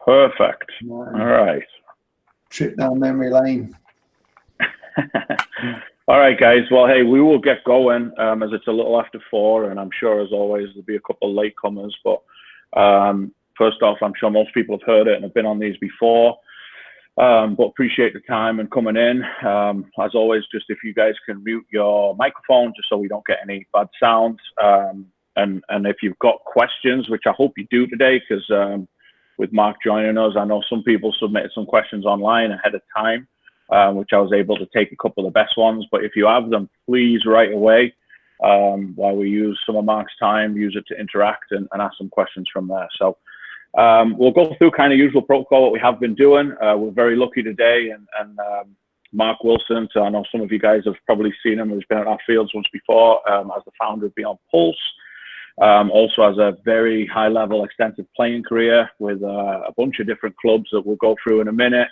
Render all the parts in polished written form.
Perfect. All right. Trip down memory lane. All right, guys. Well, hey, we will get going as it's a little after 4, and I'm sure, as always, there'll be a couple of latecomers. But first off, I'm sure most people have heard it and have been on these before. But appreciate the time and coming in. As always, just if you guys can mute your microphone just so we don't get any bad sounds. And if you've got questions, which I hope you do today, because with Mark joining us, I know some people submitted some questions online ahead of time, which I was able to take a couple of the best ones. But if you have them, please right away, while we use some of Mark's time, use it to interact and ask some questions from there. So we'll go through kind of usual protocol what we have been doing. We're very lucky today, and Mark Wilson, so I know some of you guys have probably seen him, who's been at our fields once before, as the founder of Beyond Pulse. Also has a very high level extensive playing career with a bunch of different clubs that we'll go through in a minute.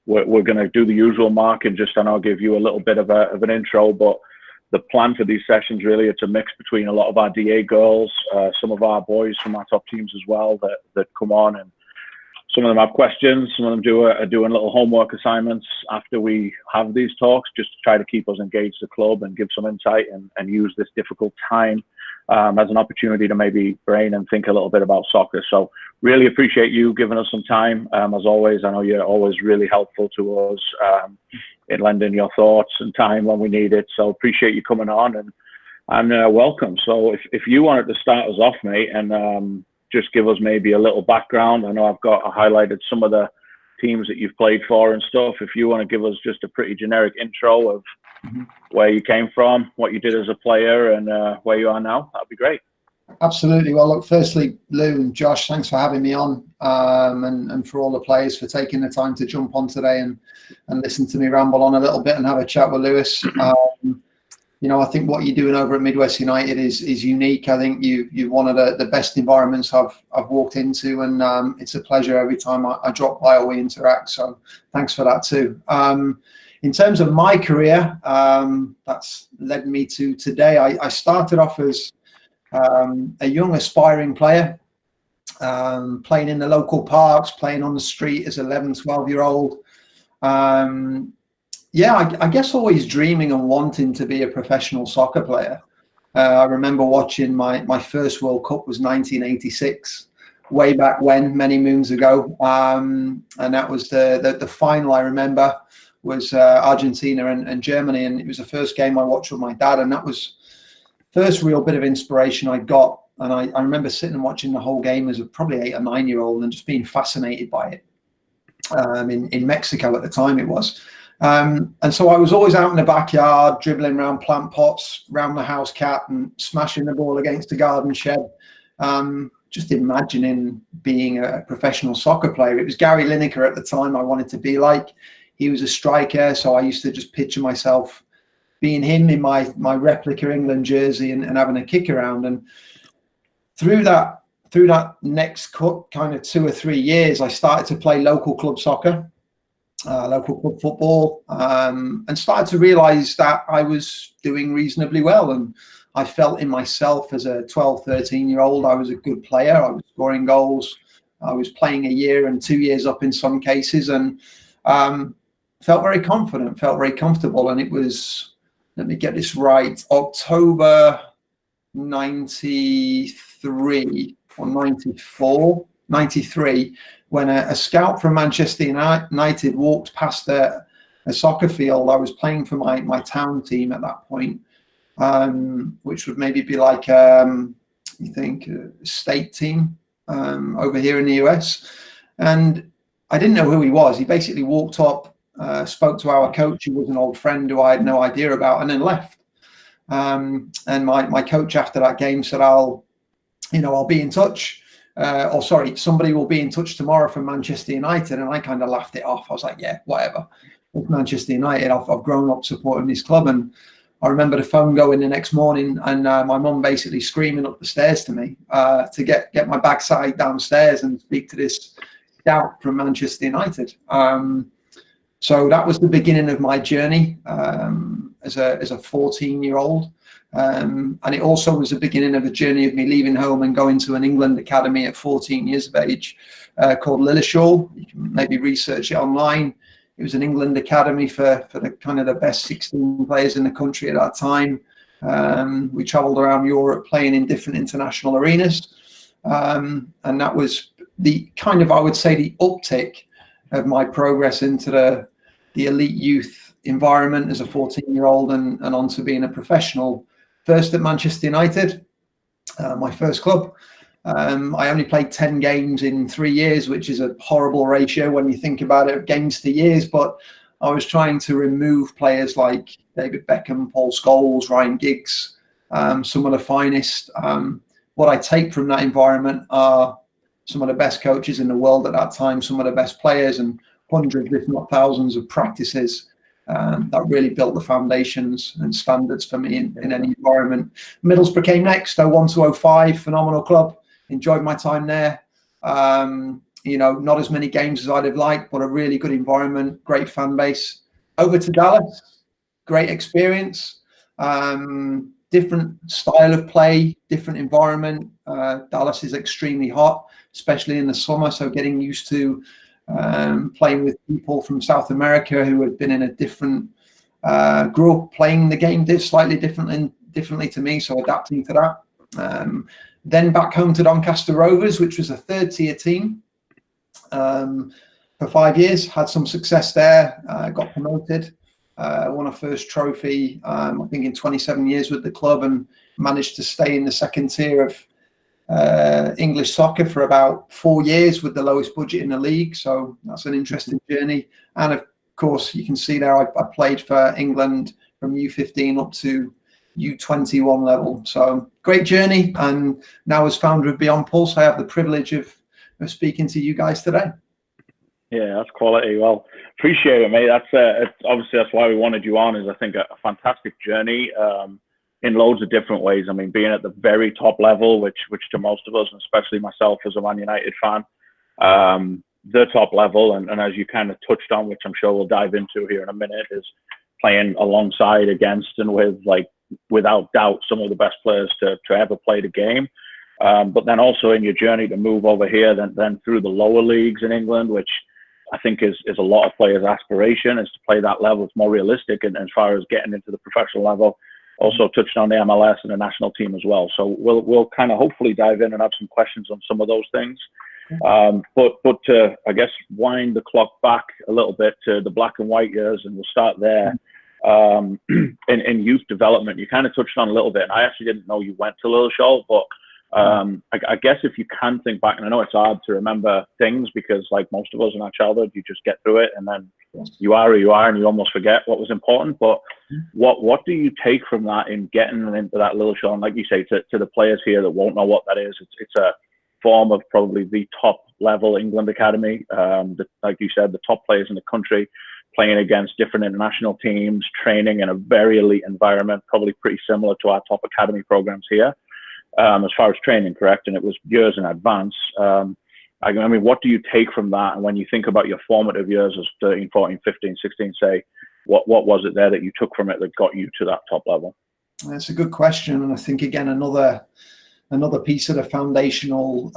We're going to do the usual, Mark, and just, and I'll give you a little bit of an intro, but the plan for these sessions really, it's a mix between a lot of our DA girls, some of our boys from our top teams as well that come on, and some of them have questions, some of them are doing little homework assignments after we have these talks, just to try to keep us engaged the club and give some insight and use this difficult time as an opportunity to maybe brain and think a little bit about soccer. So really appreciate you giving us some time. As always, I know you're always really helpful to us in lending your thoughts and time when we need it. So appreciate you coming on and welcome. So if you wanted to start us off, mate, and just give us maybe a little background. I know I highlighted some of the teams that you've played for and stuff. If you want to give us just a pretty generic intro of where you came from, what you did as a player, and where you are now, that'd be great. Absolutely. Well, look, firstly, Lou and Josh, thanks for having me on, and for all the players for taking the time to jump on today and listen to me ramble on a little bit and have a chat with Lewis. You know, I think what you're doing over at Midwest United is unique. I think you're one of the best environments I've walked into, and it's a pleasure every time I drop by or we interact. So thanks for that too. In terms of my career, that's led me to today. I started off as a young aspiring player, playing in the local parks, playing on the street as 11, 12-year-old. Yeah, I guess always dreaming and wanting to be a professional soccer player. I remember watching my first World Cup was 1986, way back when, many moons ago. And that was the final I remember was Argentina and Germany. And it was the first game I watched with my dad. And that was the first real bit of inspiration I got. And I remember sitting and watching the whole game as probably 8 or 9-year-old and just being fascinated by it. In Mexico at the time it was. And so I was always out in the backyard, dribbling around plant pots, round the house cat, and smashing the ball against the garden shed. Just imagining being a professional soccer player. It was Gary Lineker at the time I wanted to be like. He was a striker, so I used to just picture myself being him in my replica England jersey and having a kick around. And through that next kind of 2 or 3 years, I started to play local club soccer. Local club football, and started to realize that I was doing reasonably well, and I felt in myself as a 12, 13-year-old I was a good player. I was scoring goals. I was playing a year and 2 years up in some cases, and felt very confident, felt very comfortable. And it was, let me get this right, October 93 or 94, 93, when a scout from Manchester United walked past a soccer field. I was playing for my town team at that point, which would maybe be like, you think, a state team over here in the US. And I didn't know who he was. He basically walked up, spoke to our coach, who was an old friend who I had no idea about, and then left. And my coach after that game said, I'll be in touch. Somebody will be in touch tomorrow from Manchester United. And I kind of laughed it off. I was like, yeah, whatever. It's Manchester United. I've grown up supporting this club. And I remember the phone going the next morning, and my mum basically screaming up the stairs to me to get my backside downstairs and speak to this scout from Manchester United. So that was the beginning of my journey as a 14-year-old. And it also was the beginning of a journey of me leaving home and going to an England academy at 14 years of age called Lilleshall. You can maybe research it online. It was an England academy for the kind of the best 16 players in the country at that time. We traveled around Europe playing in different international arenas. And that was the kind of, I would say, the uptick of my progress into the elite youth environment as a 14-year-old and on to being a professional. First at Manchester United, my first club. I only played 10 games in 3 years, which is a horrible ratio when you think about it, games to years. But I was trying to remove players like David Beckham, Paul Scholes, Ryan Giggs, some of the finest. What I take from that environment are some of the best coaches in the world at that time, some of the best players, and hundreds, if not thousands, of practices that really built the foundations and standards for me in any environment. Middlesbrough came next, 01 to 05, phenomenal club. Enjoyed my time there. You know, not as many games as I'd have liked, but a really good environment, great fan base. Over to Dallas, great experience. Different style of play, different environment. Dallas is extremely hot, especially in the summer. So getting used to playing with people from South America who had been in a different, grew up playing the game slightly differently to me. So adapting to that. Then back home to Doncaster Rovers, which was a third-tier team for 5 years. Had some success there. Got promoted. Won a first trophy, I think, in 27 years with the club, and managed to stay in the second tier of English soccer for about 4 years with the lowest budget in the league. So that's an interesting journey. And of course, you can see there I played for England from U15 up to U21 level. So great journey. And now as founder of Beyond Pulse, I have the privilege of speaking to you guys today. Yeah, that's quality. Well, appreciate it, mate. That's obviously that's why we wanted you on. Is I think a fantastic journey in loads of different ways. I mean, being at the very top level, which to most of us, and especially myself as a Man United fan, the top level, and as you kind of touched on, which I'm sure we'll dive into here in a minute, is playing alongside, against, and with, like, without doubt, some of the best players to ever play the game. But then also in your journey to move over here, then through the lower leagues in England, which I think is a lot of players' aspiration, is to play that level. It's more realistic, and as far as getting into the professional level. Also touched on the MLS and the national team as well. So we'll kind of hopefully dive in and have some questions on some of those things. But to, I guess, wind the clock back a little bit to the black and white years, and we'll start there. In youth development, you kind of touched on a little bit, and I actually didn't know you went to Lilleshall, but I guess if you can think back, and I know it's hard to remember things because, like most of us in our childhood, you just get through it, and then you are who you are, and you almost forget what was important. But what do you take from that in getting into that Lilleshall? And like you say, to the players here that won't know what that is, it's a form of probably the top level England academy. Like you said, the top players in the country, playing against different international teams, training in a very elite environment, probably pretty similar to our top academy programs here. As far as training, correct? And it was years in advance. I mean, what do you take from that? And when you think about your formative years as 13, 14, 15, 16, say, what was it there that you took from it that got you to that top level? That's a good question. And I think, again, another piece of the foundational,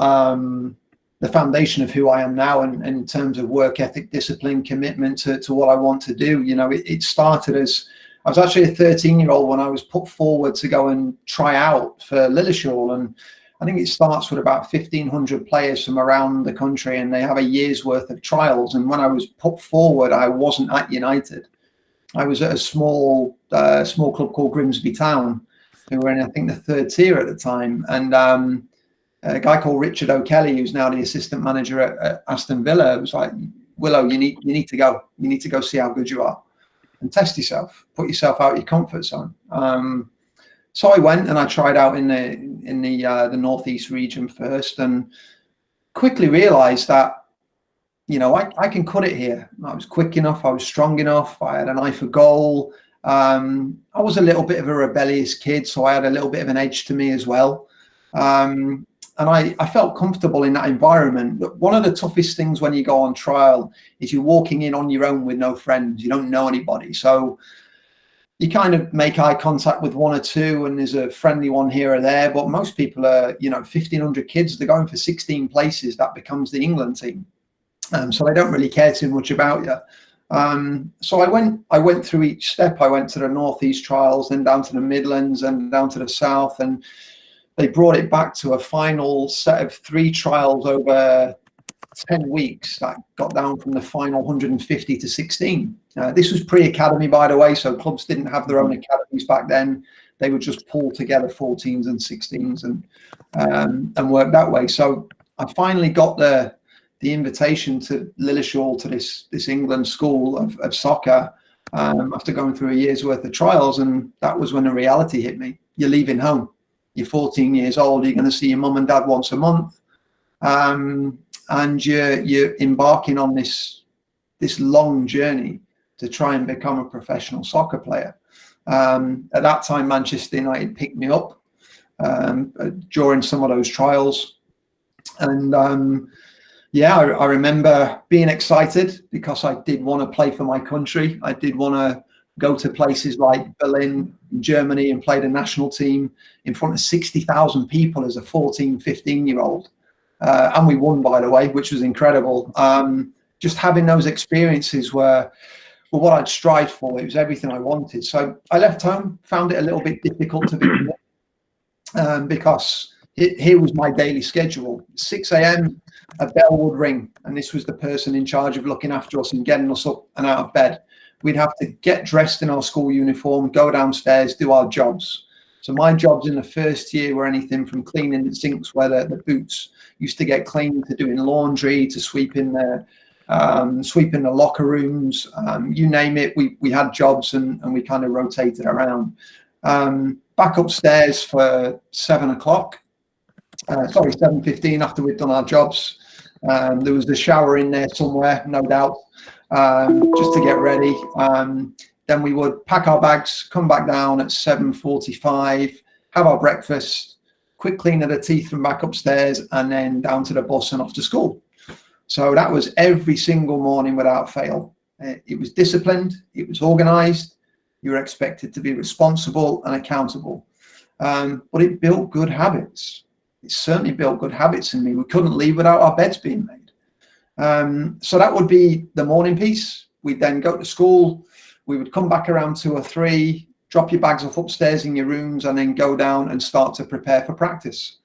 the foundation of who I am now, and in terms of work ethic, discipline, commitment to what I want to do. You know, it started as, I was actually a 13-year-old when I was put forward to go and try out for Lilleshall, and I think it starts with about 1,500 players from around the country, and they have a year's worth of trials. And when I was put forward, I wasn't at United. I was at a small club called Grimsby Town, who were in, I think, the third tier at the time. And a guy called Richard O'Kelly, who's now the assistant manager at Aston Villa, was like, Willow, you need to go. You need to go see how good you are and test yourself, put yourself out of your comfort zone. So I went and I tried out in the northeast region first, and quickly realised that, you know, I can cut it here. I was quick enough. I was strong enough. I had an eye for goal. I was a little bit of a rebellious kid, so I had a little bit of an edge to me as well. And I felt comfortable in that environment. But one of the toughest things when you go on trial is you're walking in on your own with no friends. You don't know anybody. So you kind of make eye contact with one or two, and there's a friendly one here or there. But most people are, 1,500 kids. They're going for 16 places. That becomes the England team. So they don't really care too much about you. So I went through each step. I went to the Northeast trials, then down to the Midlands, and down to the South, and they brought it back to a final set of 3 trials over 10 weeks that got down from the final 150 to 16. This was pre-academy, by the way, so clubs didn't have their own academies back then. They would just pull together 14s and 16s and work that way. So I finally got the invitation to Lilleshall, to this England school of soccer, after going through a year's worth of trials. And that was when the reality hit me. You're leaving home. You're 14 years old. You're going to see your mum and dad once a month. And you're embarking on this long journey to try and become a professional soccer player. At that time, Manchester United picked me up during some of those trials. And I remember being excited because I did want to play for my country. I did want to go to places like Berlin, Germany, and play the national team in front of 60,000 people as a 14, 15-year-old. And we won, by the way, which was incredible. Just having those experiences were what I'd strived for. It was everything I wanted. So I left home, found it a little bit difficult to begin with, because here was my daily schedule. 6 a.m., a bell would ring, and this was the person in charge of looking after us and getting us up and out of bed. We'd have to get dressed in our school uniform, go downstairs, do our jobs. So my jobs in the first year were anything from cleaning the sinks where the boots used to get cleaned, to doing laundry, to sweeping the locker rooms, you name it. We had jobs, and we kind of rotated around. Back upstairs for 7 o'clock. 7:15 after we'd done our jobs. There was the shower in there somewhere, no doubt, just to get ready. Then we would pack our bags, come back down at 7:45, have our breakfast, quick clean of the teeth from back upstairs, and then down to the bus and off to school. So that was every single morning without fail. It was disciplined, it was organized, you were expected to be responsible and accountable. But it built good habits. It certainly built good habits in me. We couldn't leave without our beds being made. So that would be the morning piece. We'd then go to school. We would come back around 2 or 3, drop your bags off upstairs in your rooms, and then go down and start to prepare for practice.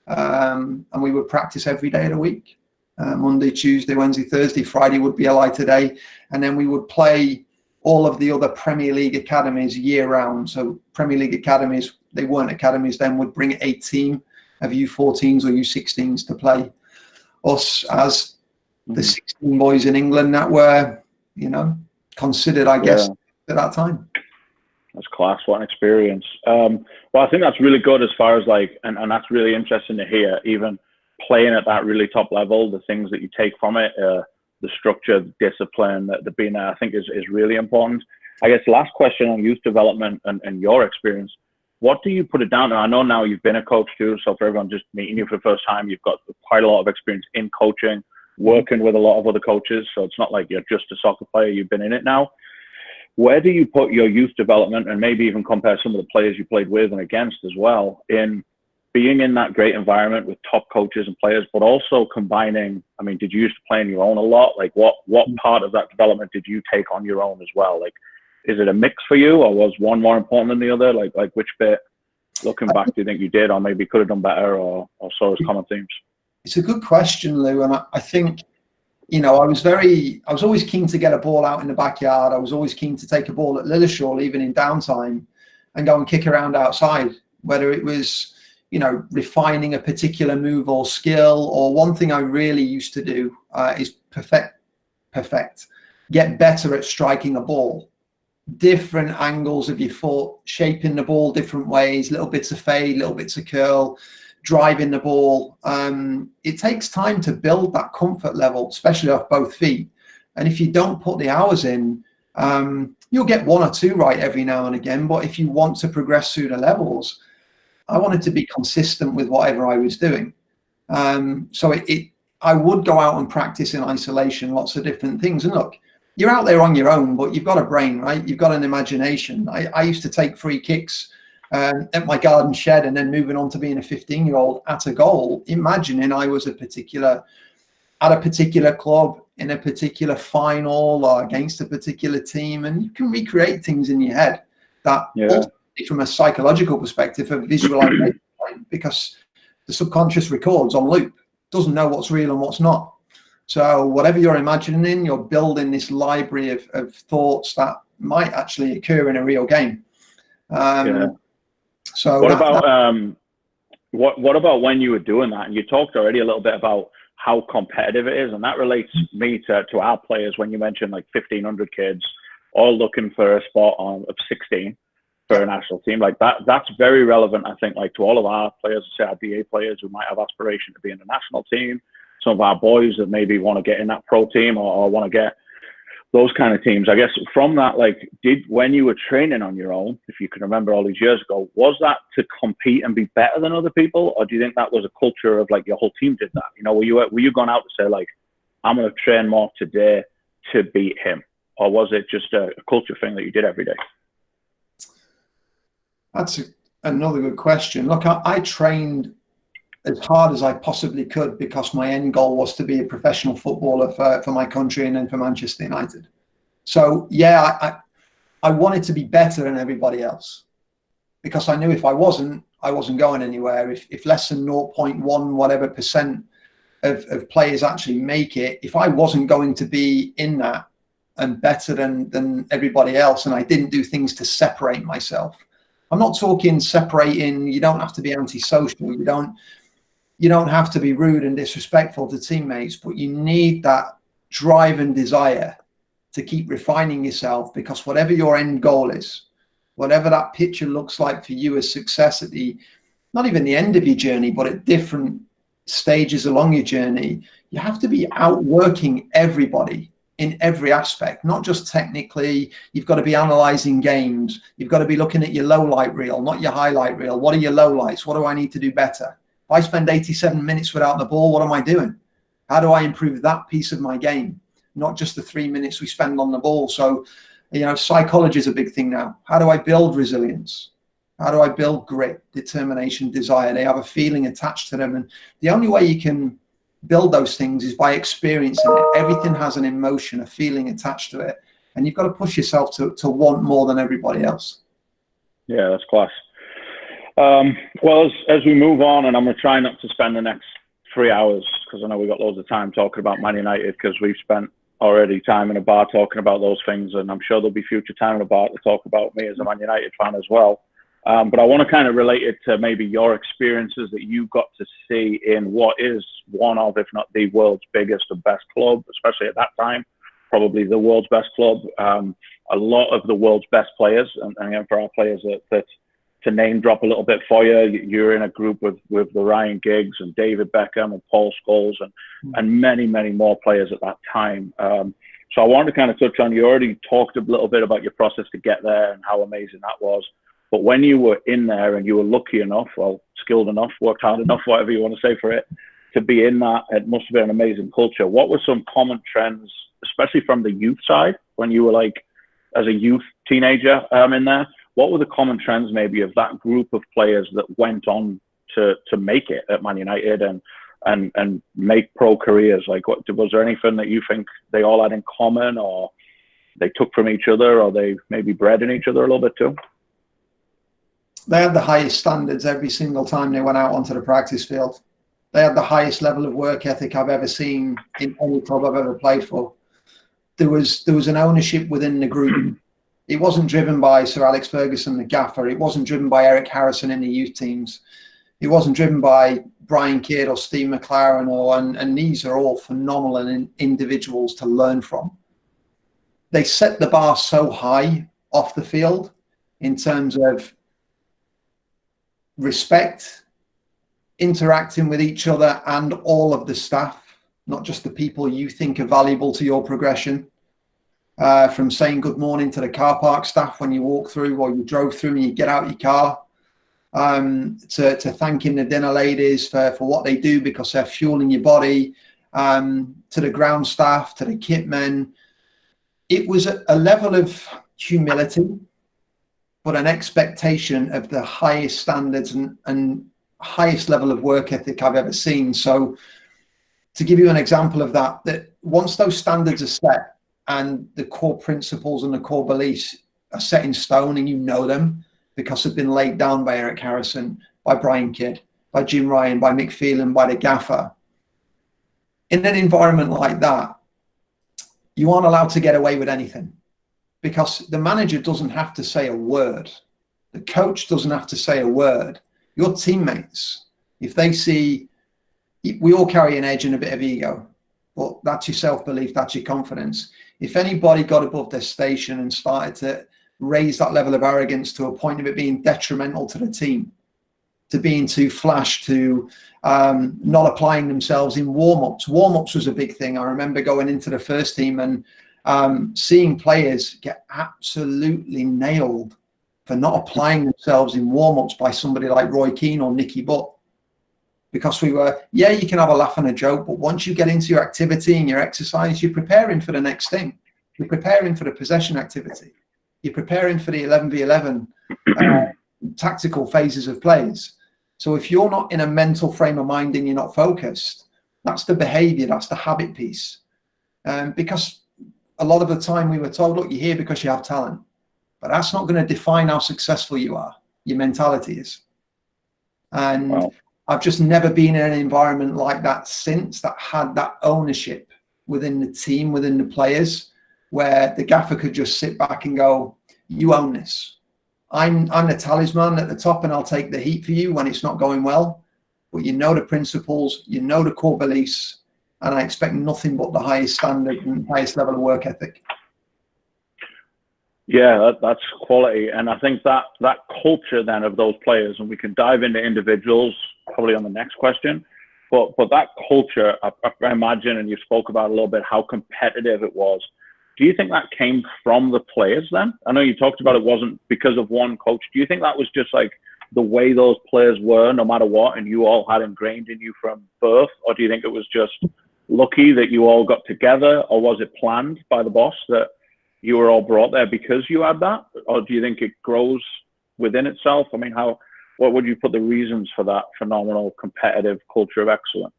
And we would practice every day of the week. Monday, Tuesday, Wednesday, Thursday, Friday would be a lighter day. And then we would play all of the other Premier League academies year round. So Premier League academies, they weren't academies then, would bring a team of U14s or U16s to play us as the 16 boys in England that were, considered, I guess, at that time. That's class. What an experience. Well, I think that's really good as far as and that's really interesting to hear, even playing at that really top level, the things that you take from it, the structure, the discipline, the being there, I think is really important. I guess last question on youth development and your experience. What do you put it down to? I know now you've been a coach too, so for everyone just meeting you for the first time, you've got quite a lot of experience in coaching, working with a lot of other coaches. So it's not like you're just a soccer player, you've been in it now. Where do you put your youth development, and maybe even compare some of the players you played with and against as well, in being in that great environment with top coaches and players, but also combining, did you used to play on your own a lot? Like what part of that development did you take on your own as well? Like, is it a mix for you, or was one more important than the other? Like which bit, looking back, do you think you did, or maybe could have done better, or saw as common themes? It's a good question, Lou. And I think, I was always keen to get a ball out in the backyard. I was always keen to take a ball at Lilleshall, even in downtime, and go and kick around outside, whether it was, refining a particular move or skill. Or one thing I really used to do is get better at striking a ball. Different angles of your foot, shaping the ball different ways, little bits of fade, little bits of curl, driving the ball. It takes time to build that comfort level, especially off both feet. And if you don't put the hours in, you'll get 1 or 2 right every now and again. But if you want to progress through the levels, I wanted to be consistent with whatever I was doing. So I would go out and practice in isolation, lots of different things. And look, you're out there on your own, but you've got a brain, right? You've got an imagination. I used to take free kicks at my garden shed, and then moving on to being a 15-year-old at a goal, imagining I was at a particular club in a particular final or against a particular team, and you can recreate things in your head that ultimately, from a psychological perspective, of visualization, because the subconscious records on loop, doesn't know what's real and what's not. So whatever you're imagining, you're building this library of thoughts that might actually occur in a real game. So what about when you were doing that? And you talked already a little bit about how competitive it is, and that relates me to our players when you mentioned like 1,500 kids all looking for a spot of 16 for a national team. Like that's very relevant, I think, like to all of our players, say our DA players who might have aspiration to be in the national team, some of our boys that maybe want to get in that pro team or want to get those kind of teams. I guess from that, like, when you were training on your own, if you can remember all these years ago, was that to compete and be better than other people? Or do you think that was a culture of like your whole team did that? You know, were you going out to say like, I'm going to train more today to beat him? Or was it just a culture thing that you did every day? That's another good question. Look, I trained as hard as I possibly could because my end goal was to be a professional footballer for my country and then for Manchester United. So yeah, I wanted to be better than everybody else because I knew if I wasn't going anywhere. If less than 0.1 whatever percent of players actually make it, if I wasn't going to be in that and better than everybody else, and I didn't do things to separate myself. I'm not talking separating. You don't have to be antisocial. You don't have to be rude and disrespectful to teammates, but you need that drive and desire to keep refining yourself, because whatever your end goal is, whatever that picture looks like for you as success at not even the end of your journey, but at different stages along your journey, you have to be outworking everybody in every aspect, not just technically. You've got to be analyzing games. You've got to be looking at your low light reel, not your highlight reel. What are your low lights? What do I need to do better? If I spend 87 minutes without the ball, what am I doing? How do I improve that piece of my game? Not just the 3 minutes we spend on the ball. So, psychology is a big thing now. How do I build resilience? How do I build grit, determination, desire? They have a feeling attached to them. And the only way you can build those things is by experiencing it. Everything has an emotion, a feeling attached to it. And you've got to push yourself to want more than everybody else. Yeah, that's class. Well, as we move on, and I'm going to try not to spend the next 3 hours, because I know we've got loads of time talking about Man United, because we've spent already time in a bar talking about those things, and I'm sure there'll be future time in a bar to talk about me as a Man United fan as well. But I want to kind of relate it to maybe your experiences that you got to see in what is one of, if not the world's biggest and best club, especially at that time, probably the world's best club. A lot of the world's best players, and again, for our players that to name drop a little bit for you, you're in a group with the Ryan Giggs and David Beckham and Paul Scholes and many, many more players at that time. So I wanted to kind of touch on, you already talked a little bit about your process to get there and how amazing that was. But when you were in there and you were lucky enough, or skilled enough, worked hard enough, whatever you want to say for it, to be in that, it must have been an amazing culture. What were some common trends, especially from the youth side, when you were like, as a youth teenager in there? What were the common trends maybe of that group of players that went on to make it at Man United and make pro careers? Like, was there anything that you think they all had in common, or they took from each other, or they maybe bred in each other a little bit too? They had the highest standards every single time they went out onto the practice field. They had the highest level of work ethic I've ever seen in any club I've ever played for. There was an ownership within the group. It wasn't driven by Sir Alex Ferguson, the gaffer. It wasn't driven by Eric Harrison in the youth teams. It wasn't driven by Brian Kidd or Steve McLaren, and these are all phenomenal individuals to learn from. They set the bar so high off the field in terms of respect, interacting with each other and all of the staff, not just the people you think are valuable to your progression. From saying good morning to the car park staff when you walk through or you drove through and you get out your car, to thanking the dinner ladies for what they do because they're fueling your body, to the ground staff, to the kit men. it was a level of humility, but an expectation of the highest standards and highest level of work ethic I've ever seen. So to give you an example of that, that once those standards are set and the core principles and the core beliefs are set in stone and you know them because they've been laid down by Eric Harrison, by Brian Kidd, by Jim Ryan, by Mick Phelan, by the gaffer, in an environment like that, you aren't allowed to get away with anything because the manager doesn't have to say a word. The coach doesn't have to say a word. Your teammates, if they see, we all carry an edge and a bit of ego, but that's your self-belief, that's your confidence. If anybody got above their station and started to raise that level of arrogance to a point of it being detrimental to the team, to being too flash, to not applying themselves in warm-ups. Warm-ups was a big thing. I remember going into the first team and seeing players get absolutely nailed for not applying themselves in warm-ups by somebody like Roy Keane or Nicky Butt. Because we were, yeah, you can have a laugh and a joke, but once you get into your activity and your exercise, you're preparing for the next thing. You're preparing for the possession activity. You're preparing for the 11v11 tactical phases of plays. So if you're not in a mental frame of mind and you're not focused, that's the behavior, that's the habit piece. Because a lot of the time we were told, look, you're here because you have talent. But that's not going to define how successful you are. Your mentality is. And wow. I've just never been in an environment like that since, that had that ownership within the team, within the players, where the gaffer could just sit back and go, you own this. I'm the talisman at the top and I'll take the heat for you when it's not going well. But you know the principles, you know the core beliefs, and I expect nothing but the highest standard and highest level of work ethic. Yeah, that's quality. And I think that culture then of those players, and we can dive into individuals probably on the next question, but that culture, I imagine, and you spoke about a little bit how competitive it was. Do you think that came from the players then? I know you talked about it wasn't because of one coach. Do you think that was just like the way those players were no matter what, and you all had ingrained in you from birth? Or do you think it was just lucky that you all got together, or was it planned by the boss that you were all brought there because you had that? Or do you think it grows within itself? I mean, what would you put the reasons for that phenomenal competitive culture of excellence?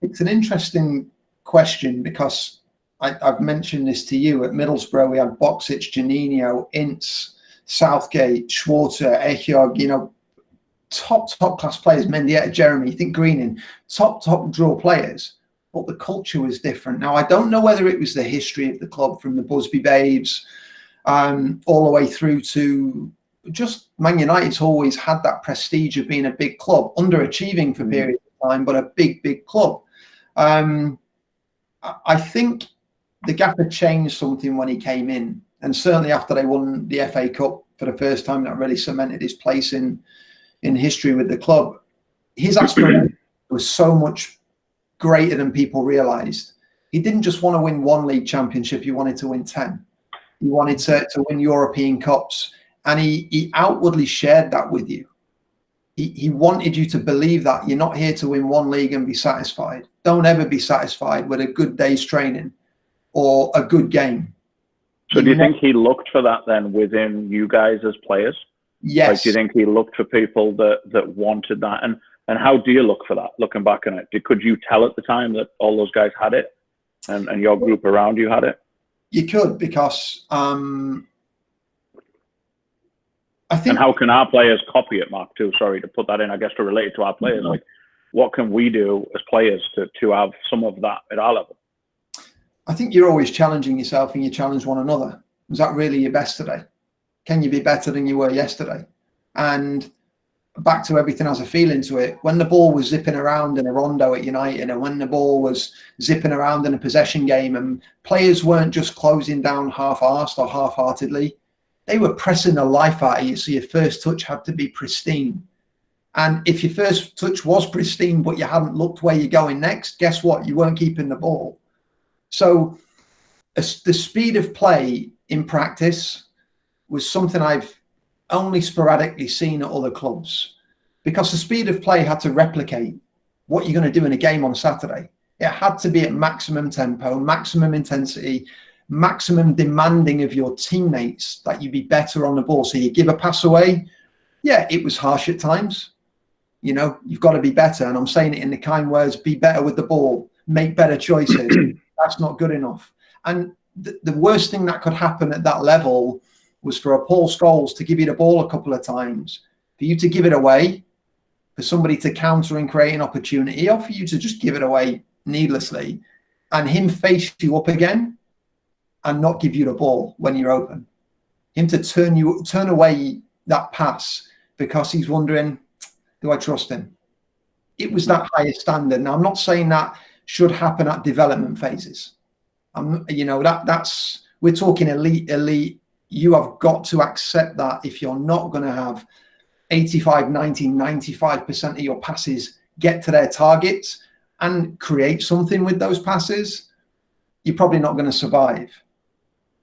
It's an interesting question because I've mentioned this to you. At Middlesbrough, we had Boksic, Juninho, Ince, Southgate, Schwarzer, Ehjog, top class players, Mendieta, Jeremy, you think Greening, top draw players. But the culture was different. Now, I don't know whether it was the history of the club from the Busby Babes all the way through to just Man United's always had that prestige of being a big club, underachieving for periods of time, but a big club. I think the gaffer changed something when he came in. And certainly after they won the FA Cup for the first time, that really cemented his place in history with the club. His aspiration was so much greater than people realized. He didn't just want to win one league championship, he wanted to win 10. He wanted to win European Cups. And he outwardly shared that with you. He wanted you to believe that you're not here to win one league and be satisfied. Don't ever be satisfied with a good day's training or a good game. So do you think he looked for that then within you guys as players? Yes. Like, do you think he looked for people that wanted that? And how do you look for that, looking back on it? Could you tell at the time that all those guys had it and your group around you had it? You could, because I think... And how can our players copy it, Mark, too? Sorry to put that in, I guess, to relate it to our players. Like, what can we do as players to have some of that at our level? I think you're always challenging yourself and you challenge one another. Was that really your best today? Can you be better than you were yesterday? And back to everything has a feeling to it. When the ball was zipping around in a rondo at United, and when the ball was zipping around in a possession game, and players weren't just closing down half-arsed or half-heartedly, they were pressing the life out of you, so your first touch had to be pristine. And if your first touch was pristine, but you hadn't looked where you're going next, guess what? You weren't keeping the ball. So the speed of play in practice was something I've only sporadically seen at other clubs, because the speed of play had to replicate what you're going to do in a game on Saturday. It had to be at maximum tempo, maximum intensity, maximum demanding of your teammates that you be better on the ball. So you give a pass away. Yeah, it was harsh at times. You know, you've got to be better. And I'm saying it in the kind words, be better with the ball, make better choices. That's not good enough. And the worst thing that could happen at that level was for a Paul Scholes to give you the ball a couple of times, for you to give it away, for somebody to counter and create an opportunity, or for you to just give it away needlessly, and him face you up again and not give you the ball when you're open. Him to turn away that pass because he's wondering, do I trust him? It was that higher standard. Now, I'm not saying that should happen at development phases. You know, that's we're talking elite. You have got to accept that if you're not going to have 85, 90, 95% of your passes get to their targets and create something with those passes, you're probably not going to survive.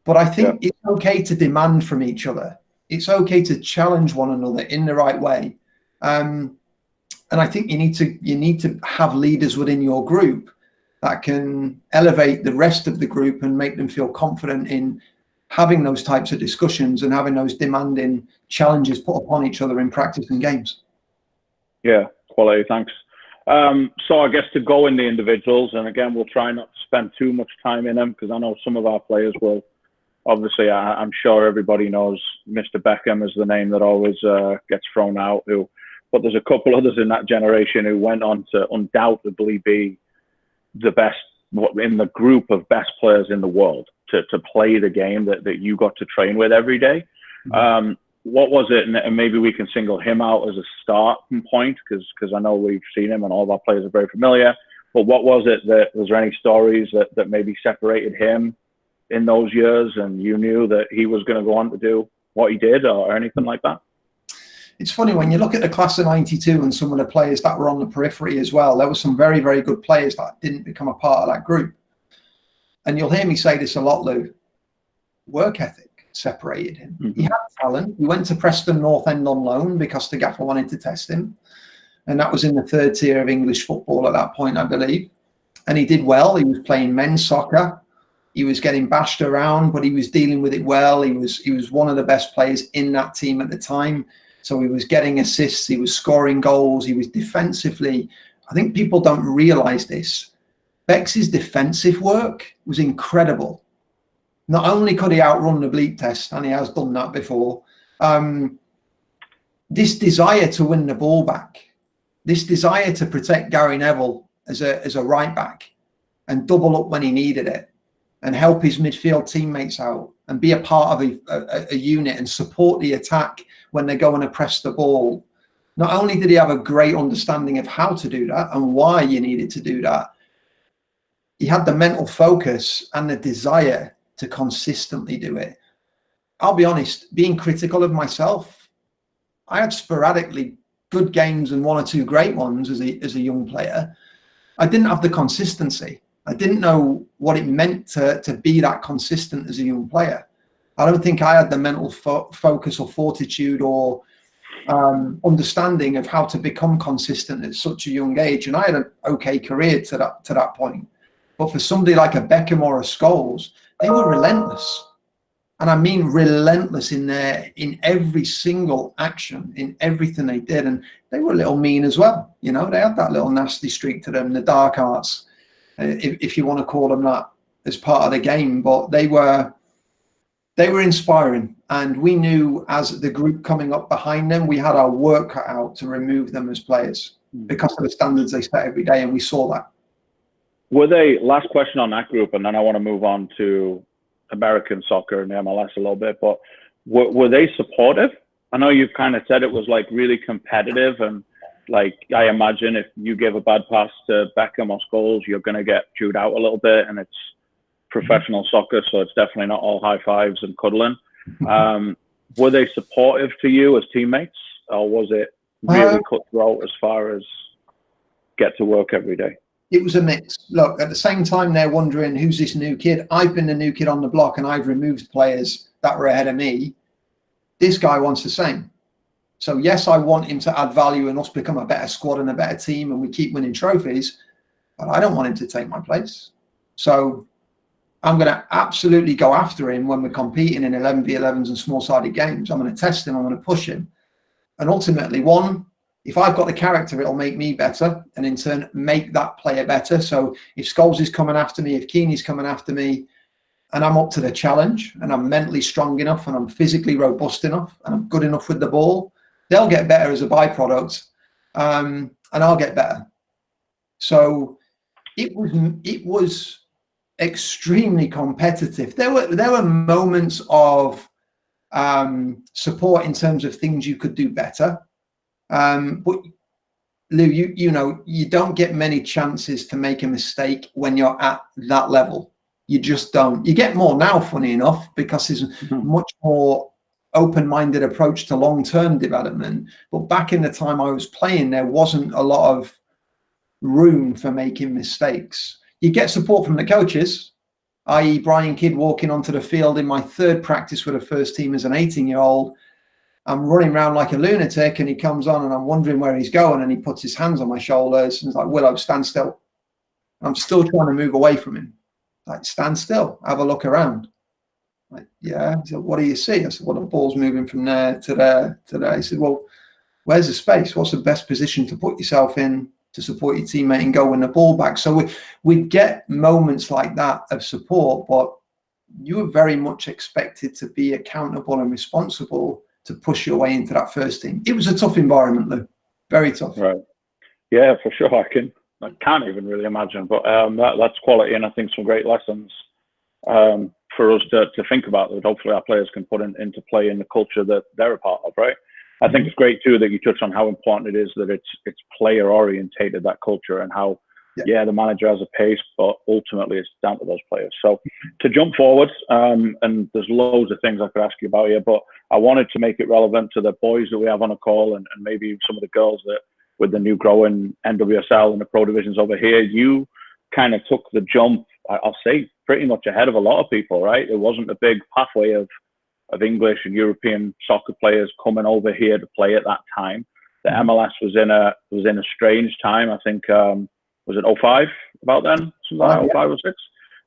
But I think it's okay to demand from each other. It's okay to challenge one another in the right way. And I think you need to have leaders within your group that can elevate the rest of the group and make them feel confident in having those types of discussions and having those demanding challenges put upon each other in practice and games. Yeah, quality, thanks. So I guess to go in the individuals, and again, we'll try not to spend too much time in them because I know some of our players will. Obviously, I'm sure everybody knows Mr. Beckham is the name that always gets thrown out. But there's a couple others in that generation who went on to undoubtedly be the best in the group of best players in the world to play the game that you got to train with every day. Mm-hmm. What was it? And maybe we can single him out as a starting point because I know we've seen him and all of our players are very familiar. But what was it was there any stories that maybe separated him in those years and you knew that he was going to go on to do what he did or anything like that? It's funny when you look at the class of 92 and some of the players that were on the periphery as well, there were some very, very good players that didn't become a part of that group. And you'll hear me say this a lot, Lou. Work ethic separated him. Mm-hmm. He had talent. He went to Preston North End on loan because the gaffer wanted to test him. And that was in the third tier of English football at that point, I believe. And he did well. He was playing men's soccer. He was getting bashed around, but he was dealing with it well. He was one of the best players in that team at the time. So he was getting assists, he was scoring goals, he was defensively. I think people don't realize this. Bex's defensive work was incredible. Not only could he outrun the bleep test, and he has done that before, this desire to win the ball back, this desire to protect Gary Neville as a right back and double up when he needed it and help his midfield teammates out and be a part of a unit and support the attack when they're going to press the ball. Not only did he have a great understanding of how to do that and why you needed to do that, he had the mental focus and the desire to consistently do it. I'll be honest, being critical of myself, I had sporadically good games and one or two great ones as a young player. I didn't have the consistency. I didn't know what it meant to be that consistent as a young player. I don't think I had the mental focus or fortitude or understanding of how to become consistent at such a young age. And I had an okay career to that point. But for somebody like a Beckham or a Scholes, they were relentless. And I mean relentless in every single action, in everything they did. And they were a little mean as well. You know, they had that little nasty streak to them, the dark arts, if you want to call them that, as part of the game. But they were inspiring, and we knew as the group coming up behind them, we had our work cut out to remove them as players because of the standards they set every day, and we saw that. Last question on that group, and then I want to move on to American soccer and MLS a little bit, but were they supportive? I know you kind of said it was like really competitive, and like I imagine if you give a bad pass to Beckham or Scholes, you're going to get chewed out a little bit, and it's professional soccer, so it's definitely not all high fives and cuddling. Were they supportive to you as teammates, or was it really cutthroat as far as get to work every day? It was a mix. Look, at the same time, they're wondering who's this new kid. I've been the new kid on the block, and I've removed players that were ahead of me. This guy wants the same. So yes, I want him to add value and us become a better squad and a better team, and we keep winning trophies. But I don't want him to take my place. So I'm going to absolutely go after him when we're competing in 11v11s and small-sided games. I'm going to test him. I'm going to push him. And ultimately, one, if I've got the character, it'll make me better, and in turn make that player better. So if Scholes is coming after me, if Keeney's coming after me, and I'm up to the challenge, and I'm mentally strong enough, and I'm physically robust enough, and I'm good enough with the ball, they'll get better as a byproduct, and I'll get better. So it was extremely competitive. There were moments of support in terms of things you could do better. But Lou, you don't get many chances to make a mistake when you're at that level. You just don't. You get more now, funny enough, because there's much more open-minded approach to long-term development. But back in the time I was playing, there wasn't a lot of room for making mistakes. You get support from the coaches, i.e. Brian Kidd walking onto the field in my third practice with the first team as an 18-year-old. I'm running around like a lunatic, and he comes on and I'm wondering where he's going, and he puts his hands on my shoulders and he's like, Willow, stand still. I'm still trying to move away from him. Like, stand still, have a look around. Like, yeah. He said, what do you see? I said, well, the ball's moving from there to there to there. He said, well, where's the space? What's the best position to put yourself in to support your teammate and go win the ball back? So we get moments like that of support, but you were very much expected to be accountable and responsible to push your way into that first team. It was a tough environment, Lou. Very tough. Right. Yeah, for sure. I can't even really imagine, but that's quality, and I think some great lessons for us to think about that hopefully our players can put into play in the culture that they're a part of, right? I think it's great too that you touch on how important it is that it's player orientated, that culture, and how the manager has a pace, but ultimately it's down to those players. So to jump forward, and there's loads of things I could ask you about here, but I wanted to make it relevant to the boys that we have on a call, and maybe some of the girls that with the new growing NWSL and the pro divisions over here. You kind of took the jump, I'll say, pretty much ahead of a lot of people, right? It wasn't a big pathway of English and European soccer players coming over here to play at that time. The MLS was in a strange time. I think was it 05 about then, something like 05 or 6.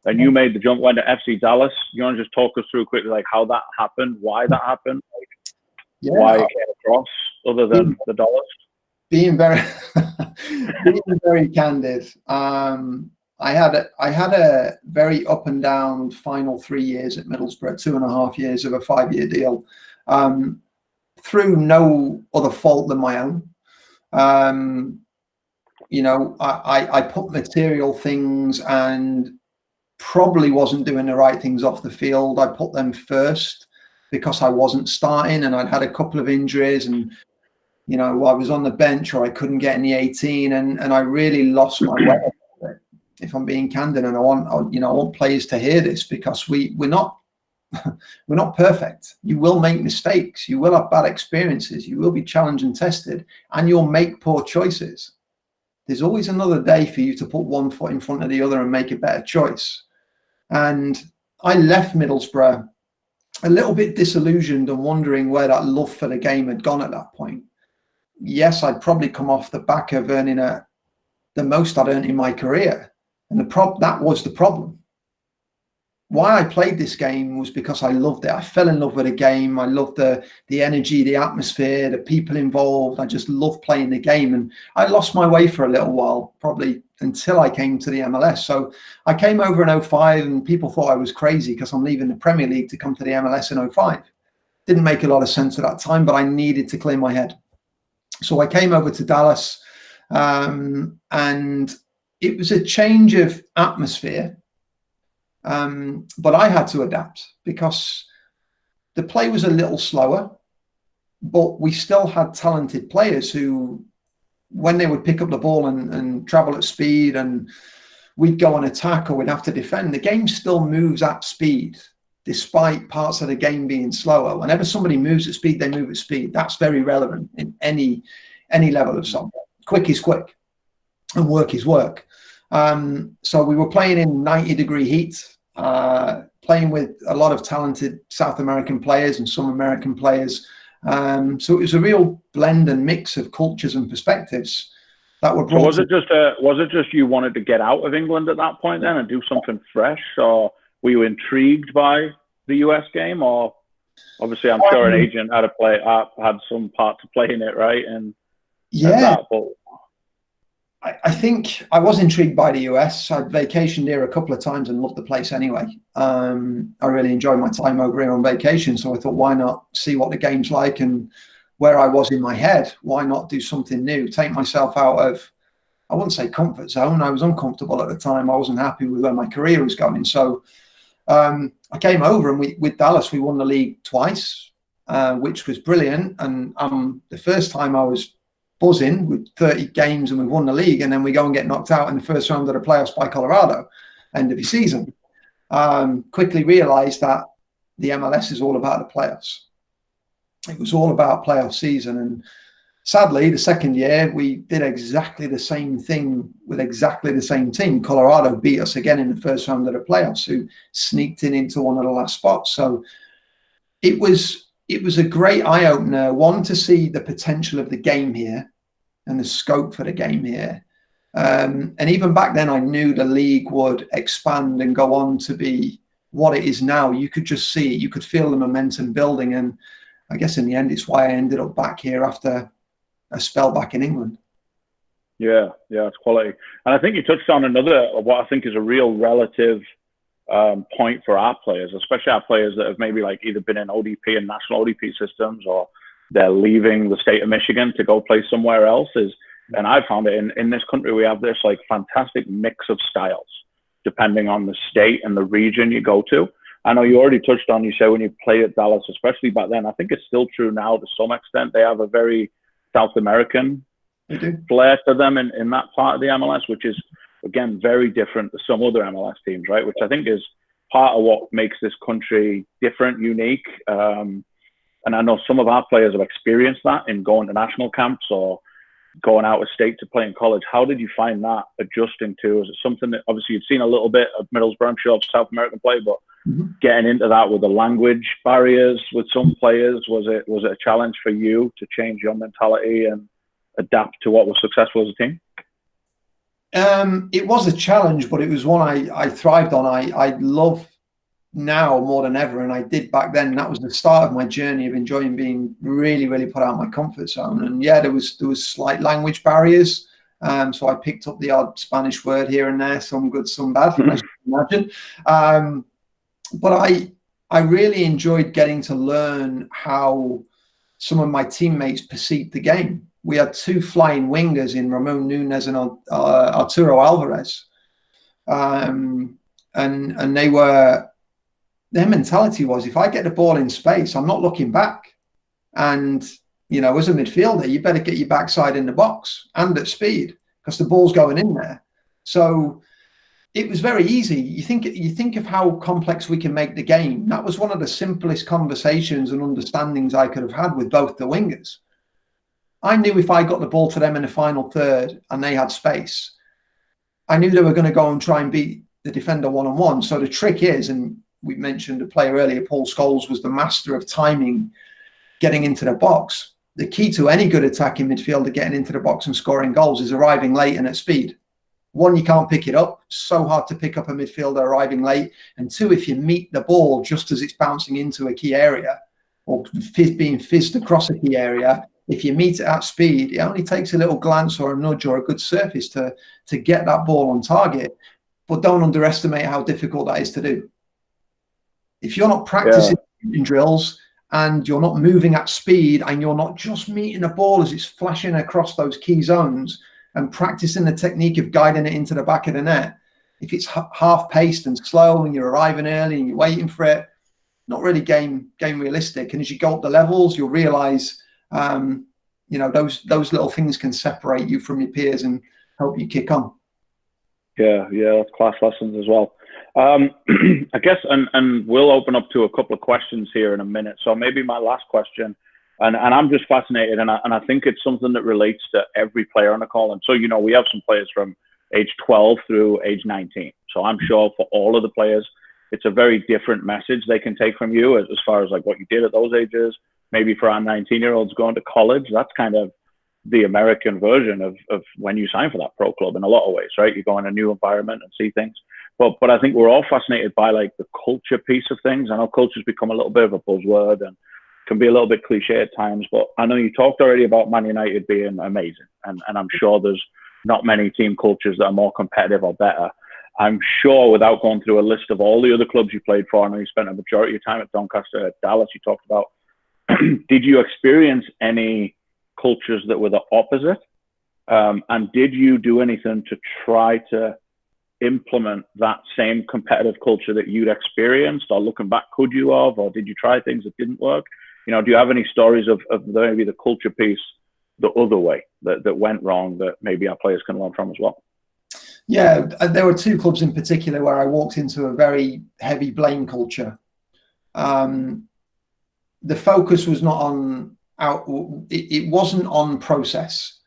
And you made the jump, went to FC Dallas. You want to just talk us through quickly, like how that happened, why that happened, why it came across, other than the dollars. Being very candid, I had a very up and down final 3 years at Middlesbrough, 2.5 years of a 5-year deal, through no other fault than my own. I put material things and probably wasn't doing the right things off the field. I put them first because I wasn't starting, and I'd had a couple of injuries, and I was on the bench, or I couldn't get in the 18, and I really lost my way, if I'm being candid. And I want players to hear this, because we're not perfect. You will make mistakes. You will have bad experiences. You will be challenged and tested, and you'll make poor choices. There's always another day for you to put one foot in front of the other and make a better choice. And I left Middlesbrough a little bit disillusioned and wondering where that love for the game had gone at that point. Yes, I'd probably come off the back of earning the most I'd earned in my career. And that was the problem. Why I played this game was because I loved it. I fell in love with the game. I loved the energy, the atmosphere, the people involved. I just loved playing the game. And I lost my way for a little while, probably until I came to the MLS. So I came over in 05, and people thought I was crazy because I'm leaving the Premier League to come to the MLS in 05. Didn't make a lot of sense at that time, but I needed to clear my head. So I came over to Dallas, and it was a change of atmosphere. But I had to adapt because the play was a little slower, but we still had talented players who, when they would pick up the ball and travel at speed, and we'd go on attack or we'd have to defend, the game still moves at speed, despite parts of the game being slower. Whenever somebody moves at speed, they move at speed. That's very relevant in any level of soccer. Quick is quick, and work is work. So we were playing in 90-degree heat, playing with a lot of talented South American players and some American players. So it was a real blend and mix of cultures and perspectives that were brought. So was it just you wanted to get out of England at that point then and do something fresh, or were you intrigued by the US game, or obviously I'm sure an agent had some part to play in it, right? And yeah, but I think I was intrigued by the US. I'd vacationed here a couple of times and loved the place anyway. I really enjoyed my time over here on vacation, so I thought, why not see what the game's like and where I was in my head? Why not do something new? Take myself out of, I wouldn't say comfort zone. I was uncomfortable at the time. I wasn't happy with where my career was going. So I came over, and with Dallas, we won the league twice, which was brilliant. And the first time I was buzzing with 30 games and we won the league, and then we go and get knocked out in the first round of the playoffs by Colorado, end of the season. Quickly realized that the MLS is all about the playoffs. It was all about playoff season. And sadly, the second year, we did exactly the same thing with exactly the same team. Colorado beat us again in the first round of the playoffs, who sneaked into one of the last spots. So it was a great eye-opener, one, to see the potential of the game here and the scope for the game here. And even back then, I knew the league would expand and go on to be what it is now. You could just see it. You could feel the momentum building. And I guess in the end, it's why I ended up back here after a spell back in England. Yeah, it's quality. And I think you touched on another, what I think is a real relative point for our players, especially our players that have maybe like either been in ODP and national ODP systems, or they're leaving the state of Michigan to go play somewhere else. And I found it in this country, we have this like fantastic mix of styles depending on the state and the region you go to. I know you already touched on, you say when you play at Dallas, especially back then, I think it's still true now to some extent. They have a very South American flair to them in that part of the MLS, which is, again, very different to some other MLS teams, right? Which I think is part of what makes this country different, unique. And I know some of our players have experienced that in going to national camps or going out of state to play in college. How did you find that adjusting to? Is it something that obviously you've seen a little bit of Middlesbrough, I'm sure, of South American play, but getting into that with the language barriers with some players, was it a challenge for you to change your mentality and adapt to what was successful as a team? It was a challenge, but it was one I thrived on. I love now more than ever, and I did back then. That was the start of my journey of enjoying being really, really put out of my comfort zone. And yeah, there was slight language barriers. So I picked up the odd Spanish word here and there, some good, some bad, as you can imagine. But I really enjoyed getting to learn how some of my teammates perceived the game. We had two flying wingers in Ramon Nunez and Arturo Alvarez. And their mentality was, if I get the ball in space, I'm not looking back. And, you know, as a midfielder, you better get your backside in the box and at speed, because the ball's going in there. So it was very easy. You think of how complex we can make the game. That was one of the simplest conversations and understandings I could have had with both the wingers. I knew if I got the ball to them in the final third and they had space, I knew they were going to go and try and beat the defender one-on-one. So the trick is, and we mentioned a player earlier, Paul Scholes was the master of timing, getting into the box. The key to any good attacking midfielder getting into the box and scoring goals is arriving late and at speed. One, you can't pick it up. So hard to pick up a midfielder arriving late. And two, if you meet the ball just as it's bouncing into a key area or being fizzed across a key area, if you meet it at speed, it only takes a little glance or a nudge or a good surface to get that ball on target. But don't underestimate how difficult that is to do. If you're not practicing in drills and you're not moving at speed and you're not just meeting the ball as it's flashing across those key zones and practicing the technique of guiding it into the back of the net, if it's half-paced and slow and you're arriving early and you're waiting for it, not really game realistic. And as you go up the levels, you'll realise, you know, those little things can separate you from your peers and help you kick on. Yeah, that's class lessons as well. I guess, and we'll open up to a couple of questions here in a minute. So maybe my last question, and I'm just fascinated, and I think it's something that relates to every player on the call. And so, you know, we have some players from age 12 through age 19. So I'm sure for all of the players, it's a very different message they can take from you as far as like what you did at those ages. Maybe for our 19-year-olds going to college, that's kind of the American version of when you sign for that pro club in a lot of ways, right? You go in a new environment and see things. but I think we're all fascinated by like the culture piece of things. I know culture's become a little bit of a buzzword and can be a little bit cliche at times, but I know you talked already about Man United being amazing, and I'm sure there's not many team cultures that are more competitive or better. I'm sure, without going through a list of all the other clubs you played for, I know you spent a majority of your time at Doncaster, at Dallas, you talked about. Did you experience any cultures that were the opposite? And did you do anything to try to implement that same competitive culture that you'd experienced? Or looking back, could you have? Or did you try things that didn't work? You know, do you have any stories of maybe the culture piece the other way that went wrong that maybe our players can learn from as well? Yeah, there were two clubs in particular where I walked into a very heavy blame culture. The focus was not on it wasn't on process,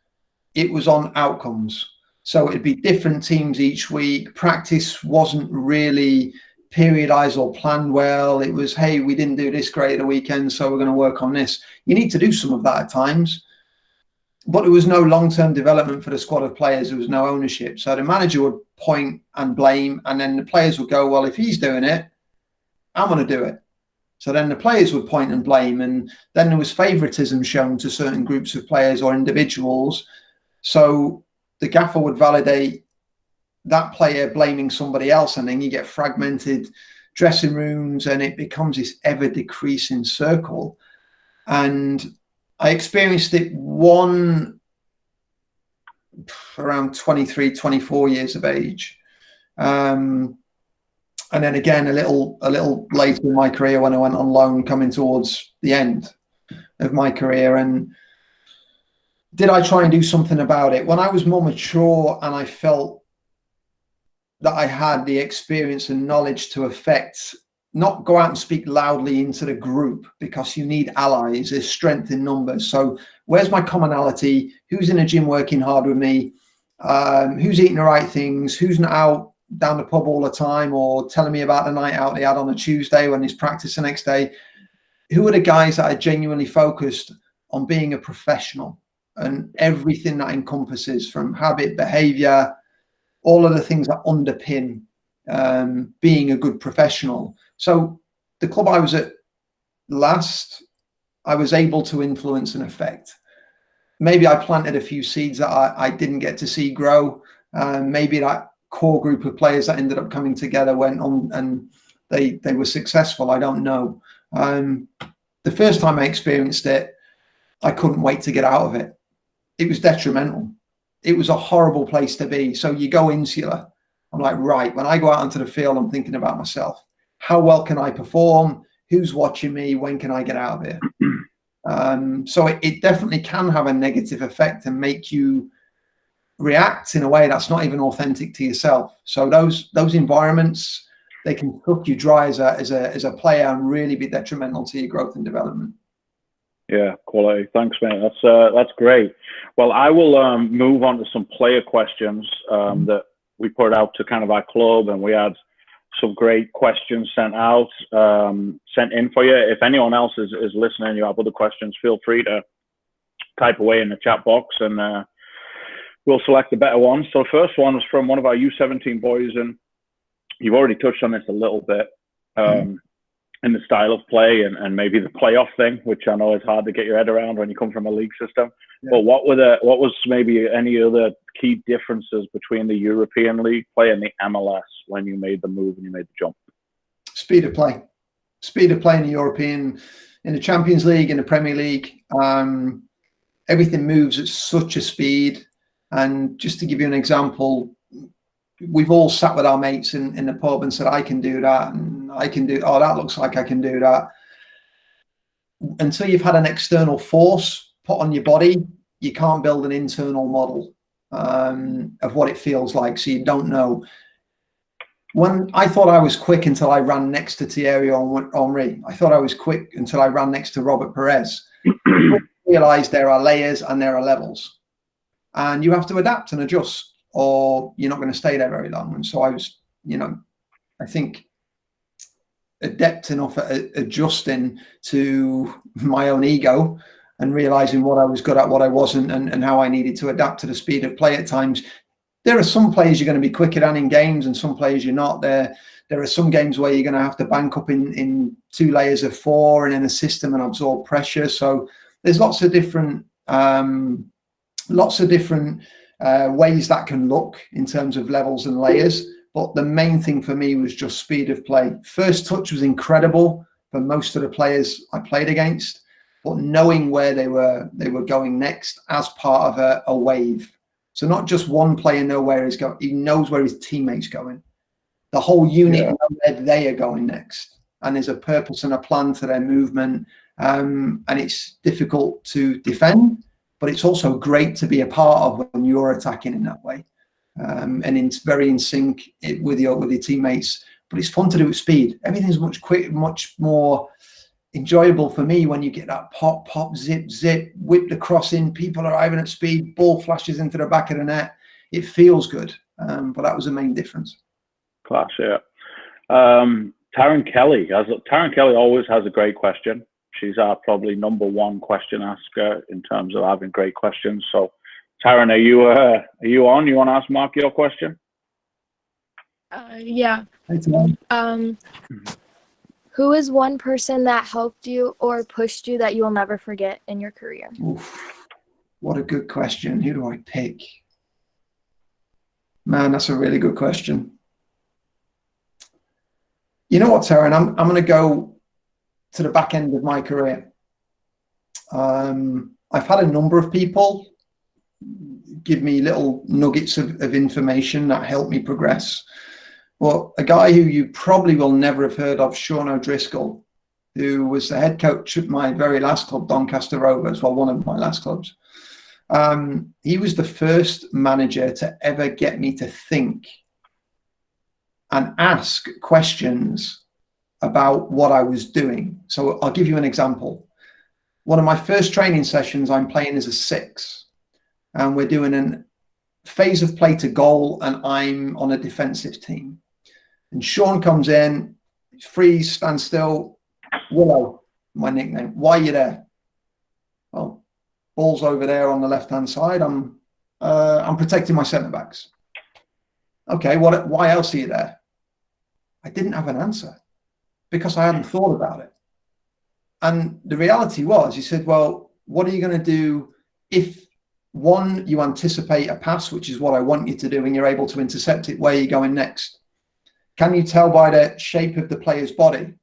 it was on outcomes. So it'd be different teams each week. Practice wasn't really periodized or planned well. It was, hey, we didn't do this great at the weekend, so we're going to work on this. You need to do some of that at times, but there was no long-term development for the squad of players. There was no ownership. So the manager would point and blame, and then the players would go, well, if he's doing it, I'm going to do it. So then the players would point and blame, and then there was favoritism shown to certain groups of players or individuals. So the gaffer would validate that player blaming somebody else, and then you get fragmented dressing rooms, and it becomes this ever decreasing circle. And I experienced it around 23, 24 years of age. And then again, a little later in my career when I went on loan, coming towards the end of my career. And did I try and do something about it? When I was more mature and I felt that I had the experience and knowledge to affect, not go out and speak loudly into the group, because you need allies, there's strength in numbers. So where's my commonality? Who's in the gym working hard with me? Who's eating the right things? Who's not out down the pub all the time or telling me about the night out they had on a Tuesday when there's practice the next day? Who are the guys that are genuinely focused on being a professional and everything that encompasses, from habit, behavior, all of the things that underpin being a good professional? So the club I was at last, I was able to influence and affect. Maybe I planted a few seeds that I didn't get to see grow. Maybe that core group of players that ended up coming together went on and they were successful. I don't know. The first time I experienced it, I couldn't wait to get out of it. It was detrimental. It was a horrible place to be. So you go insular. I'm like, right, when I go out onto the field, I'm thinking about myself. How well can I perform? Who's watching me? When can I get out of here? So it definitely can have a negative effect and make you react in a way that's not even authentic to yourself. So those environments, they can cook you dry as a player and really be detrimental to your growth and development. Yeah, quality. Thanks, mate. That's great. Well, I will move on to some player questions that we put out to kind of our club, and we had some great questions sent in for you. If anyone else is listening, you have other questions, feel free to type away in the chat box, and we'll select the better ones. So first one was from one of our U17 boys, and you've already touched on this a little bit, in the style of play and maybe the playoff thing, which I know is hard to get your head around when you come from a league system. Yeah. But what was maybe any other key differences between the European League play and the MLS when you made the move and you made the jump? Speed of play In the Champions League, in the Premier League. Everything moves at such a speed. And just to give you an example, we've all sat with our mates in the pub and said, I can do that, and I can do, oh, that looks like I can do that. Until you've had an external force put on your body, you can't build an internal model of what it feels like, so you don't know. When I thought I was quick until I ran next to Thierry Henry. I thought I was quick until I ran next to Robert Perez. I realized there are layers and there are levels, and you have to adapt and adjust, or you're not going to stay there very long. And so I was, I think, adept enough at adjusting to my own ego and realizing what I was good at, what I wasn't, and how I needed to adapt to the speed of play at times. there are some players you're going to be quicker than in games, and some players you're not. There are some games where you're going to have to bank up in 2 layers of 4 and in a system and absorb pressure. So there's lots of different ways that can look in terms of levels and layers. But the main thing for me was just speed of play. First touch was incredible for most of the players I played against, but knowing where they were going next as part of a wave. So not just one player know where he's going, he knows where his teammate's going. The whole unit know where they are going next. And there's a purpose and a plan to their movement. And it's difficult to defend, but it's also great to be a part of when you're attacking in that way. And it's very in sync with your teammates. But it's fun to do at speed. Everything's much more enjoyable for me when you get that pop, zip, whip the cross in, people arriving at speed, ball flashes into the back of the net. It feels good. But that was the main difference. Class, yeah. Taryn Kelly always has a great question. She's our probably #1 question asker in terms of having great questions. So, Taryn, are you on? You want to ask Mark your question? Yeah. Who is one person that helped you or pushed you that you will never forget in your career? Oof, what a good question. Who do I pick? Man, that's a really good question. You know what, Taryn? I'm going to go to the back end of my career. I've had a number of people give me little nuggets of information that helped me progress. Well, a guy who you probably will never have heard of, Sean O'Driscoll, who was the head coach at my very last club, Doncaster Rovers, well, one of my last clubs. He was the first manager to ever get me to think and ask questions about what I was doing. So I'll give you an example. One of my first training sessions, I'm playing as a 6, and we're doing a phase of play to goal, and I'm on a defensive team. And Sean comes in, freeze, stand still. Willow, my nickname. Why are you there? Well, ball's over there on the left-hand side. I'm protecting my centre backs. Okay, why else are you there? I didn't have an answer because I hadn't thought about it. And the reality was, he said, well, what are you going to do if, one, you anticipate a pass, which is what I want you to do, and you're able to intercept it, where are you going next? Can you tell by the shape of the player's body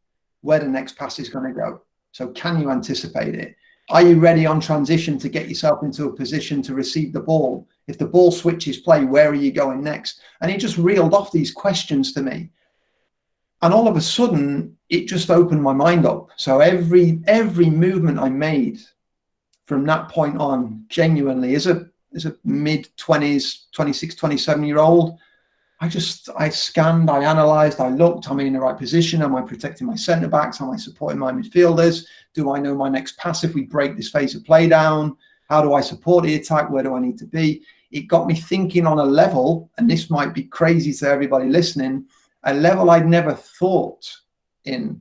where the next pass is going to go? So can you anticipate it? Are you ready on transition to get yourself into a position to receive the ball? If the ball switches play, where are you going next? And he just reeled off these questions to me. And all of a sudden, it just opened my mind up. So every movement I made from that point on, genuinely, as a mid-20s, 26, 27-year-old, I scanned, I analysed, I looked, am I in the right position? Am I protecting my centre-backs? Am I supporting my midfielders? Do I know my next pass if we break this phase of play down? How do I support the attack? Where do I need to be? It got me thinking on a level, and this might be crazy to everybody listening, a level I'd never thought in.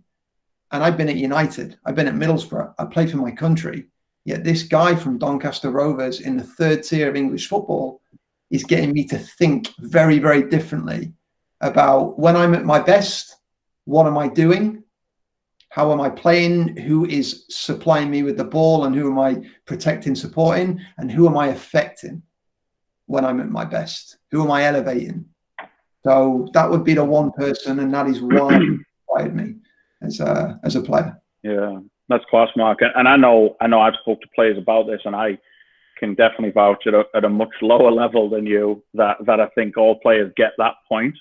And I've been at United, I've been at Middlesbrough, I played for my country. Yet this guy from Doncaster Rovers in the 3rd tier of English football is getting me to think very, very differently about when I'm at my best, what am I doing? How am I playing? Who is supplying me with the ball, and who am I protecting, supporting? And who am I affecting when I'm at my best? Who am I elevating? So that would be the one person, and that is why it inspired me as a player. Yeah, that's class, Mark. And I know I've spoke to players about this, and I can definitely vouch at a much lower level than you that I think all players get that point.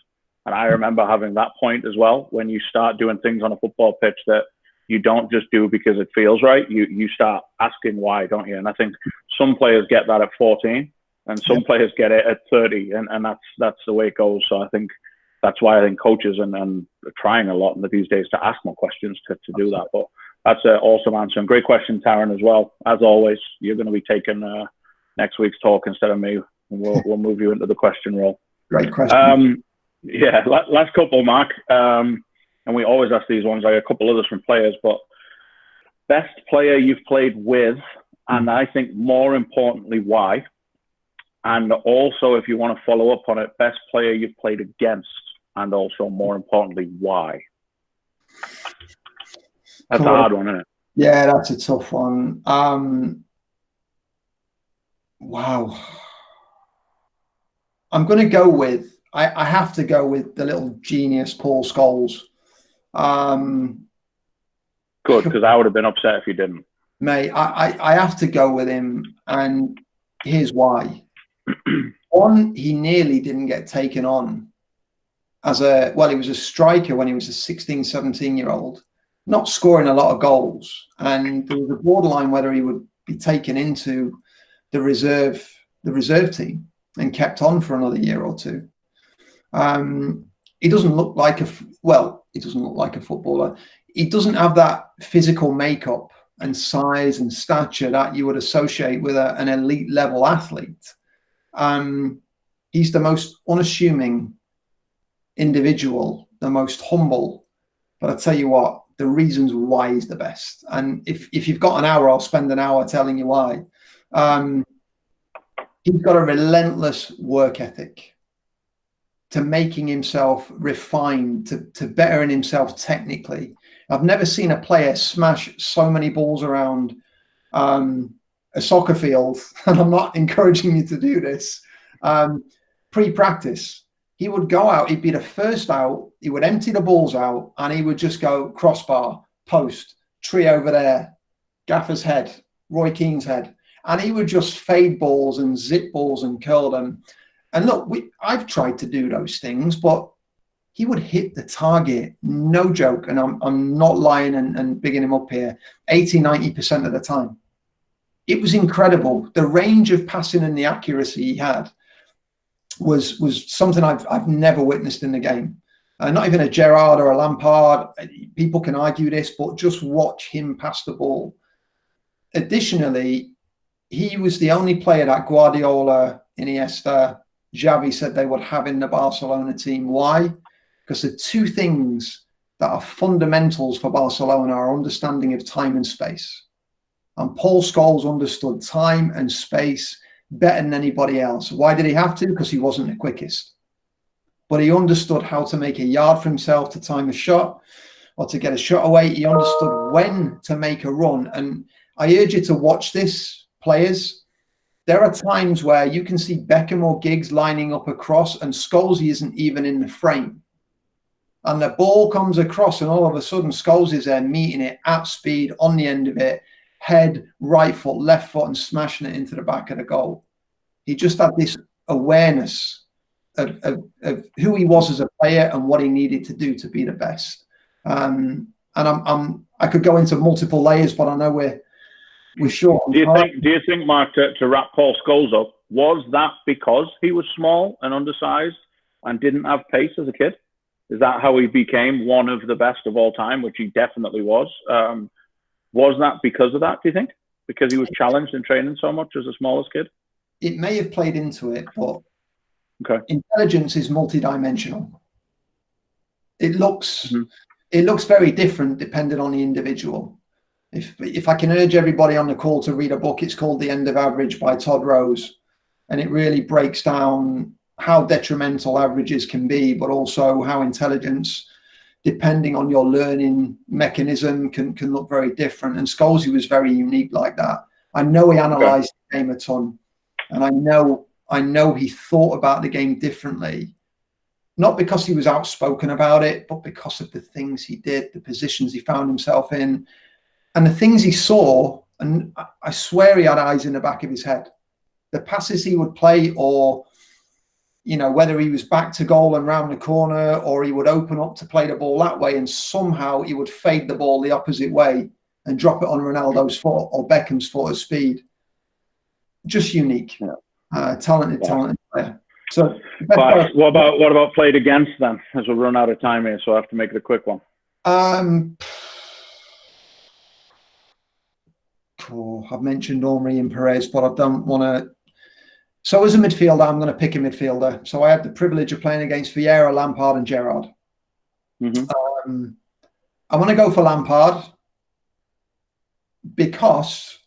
And I remember having that point as well, when you start doing things on a football pitch that you don't just do because it feels right. You start asking why, don't you? And I think some players get that at 14, and some players get it at 30, and that's the way it goes. So I think that's why I think coaches and are trying a lot these days to ask more questions to do that. But that's an awesome answer, and great question, Taryn, as well. As always, you're going to be taking next week's talk instead of me, and we'll move you into the question role. Great question. Yeah, last couple, Mark. And we always ask these ones. I got a couple others from players, but best player you've played with, and I think more importantly, why? And also, if you want to follow up on it, best player you've played against, and also, more importantly, why? That's a hard one, isn't it? Yeah, that's a tough one. Wow. I'm going to go with, I have to go with the little genius, Paul Scholes. Good, because I would have been upset if you didn't. Mate, I have to go with him, and here's why. One, he nearly didn't get taken on as he was a striker when he was a 16, 17-year-old, not scoring a lot of goals. And there was a borderline whether he would be taken into the reserve team and kept on for another year or two. He doesn't look like he doesn't look like a footballer. He doesn't have that physical makeup and size and stature that you would associate with an elite level athlete. He's the most unassuming individual, the most humble. But I tell you what, the reasons why he's the best. And if you've got an hour, I'll spend an hour telling you why. He's got a relentless work ethic to making himself refined, to bettering himself technically. I've never seen a player smash so many balls around a soccer field, and I'm not encouraging you to do this. Pre-practice, he would go out, he'd be the first out, he would empty the balls out, and he would just go crossbar, post, tree over there, Gaffer's head, Roy Keane's head, and he would just fade balls and zip balls and curl them. And look, I've tried to do those things, but he would hit the target, no joke, and I'm not lying and bigging him up here, 80, 90% of the time. It was incredible. The range of passing and the accuracy he had was something I've never witnessed in the game. Not even a Gerrard or a Lampard. People can argue this, but just watch him pass the ball. Additionally, he was the only player that Guardiola, Iniesta, Xavi said they would have in the Barcelona team. Why? Because the two things that are fundamentals for Barcelona are understanding of time and space. And Paul Scholes understood time and space better than anybody else. Why did he have to? Because he wasn't the quickest. But he understood how to make a yard for himself to time a shot or to get a shot away. He understood when to make a run. And I urge you to watch this, players. There are times where you can see Beckham or Giggs lining up across and Scholes isn't even in the frame. And the ball comes across and all of a sudden Scholes is there meeting it at speed on the end of it, head, right foot, left foot, and smashing it into the back of the goal. He just had this awareness of who he was as a player and what he needed to do to be the best. And I could go into multiple layers, but I know we're short. Do you think, Mark, to wrap Paul Scholes up, was that because he was small and undersized and didn't have pace as a kid? Is that how he became one of the best of all time, which he definitely was? Was that because of that, do you think? Because he was challenged in training so much as the smallest kid? It may have played into it, but okay. Intelligence is multidimensional. It looks very different depending on the individual. If I can urge everybody on the call to read a book, it's called The End of Average by Todd Rose. And it really breaks down how detrimental averages can be, but also how intelligence, depending on your learning mechanism, can look very different. And Scholesy was very unique like that. I know he analysed the game a ton. And I know he thought about the game differently. Not because he was outspoken about it, but because of the things he did, the positions he found himself in, and the things he saw. And I swear he had eyes in the back of his head. The passes he would play, or whether he was back to goal and round the corner, or he would open up to play the ball that way, and somehow he would fade the ball the opposite way and drop it on Ronaldo's foot or Beckham's foot at speed. Just unique, talented player. So, what about played against them? As we run out of time here, so I have to make it a quick one. I've mentioned Omri and Perez, but I don't want to. So as a midfielder, I'm going to pick a midfielder. So I had the privilege of playing against Vieira, Lampard, and Gerrard. Mm-hmm. I want to go for Lampard because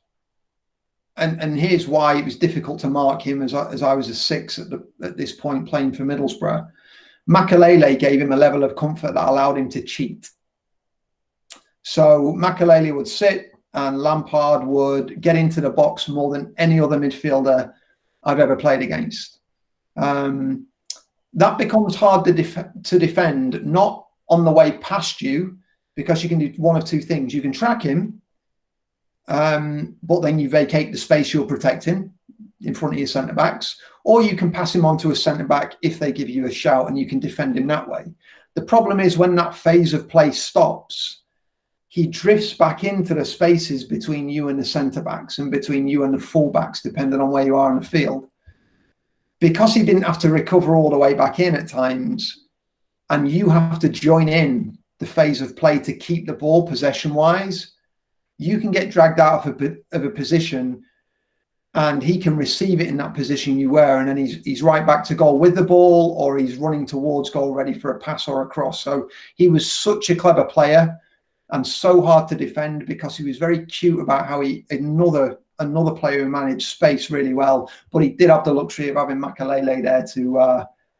and here's why it was difficult to mark him as I was a 6 at this point playing for Middlesbrough. Makelele gave him a level of comfort that allowed him to cheat. So Makelele would sit and Lampard would get into the box more than any other midfielder I've ever played against. That becomes hard to defend, not on the way past you, because you can do one of two things. You can track him, but then you vacate the space you're protecting in front of your centre-backs, or you can pass him on to a centre-back if they give you a shout and you can defend him that way. The problem is when that phase of play stops, he drifts back into the spaces between you and the centre-backs and between you and the full-backs, depending on where you are on the field. Because he didn't have to recover all the way back in at times, and you have to join in the phase of play to keep the ball possession-wise, you can get dragged out of a position and he can receive it in that position you were, and then he's right back to goal with the ball, or he's running towards goal ready for a pass or a cross. So he was such a clever player and so hard to defend because he was very cute about how another player who managed space really well, but he did have the luxury of having Makelele there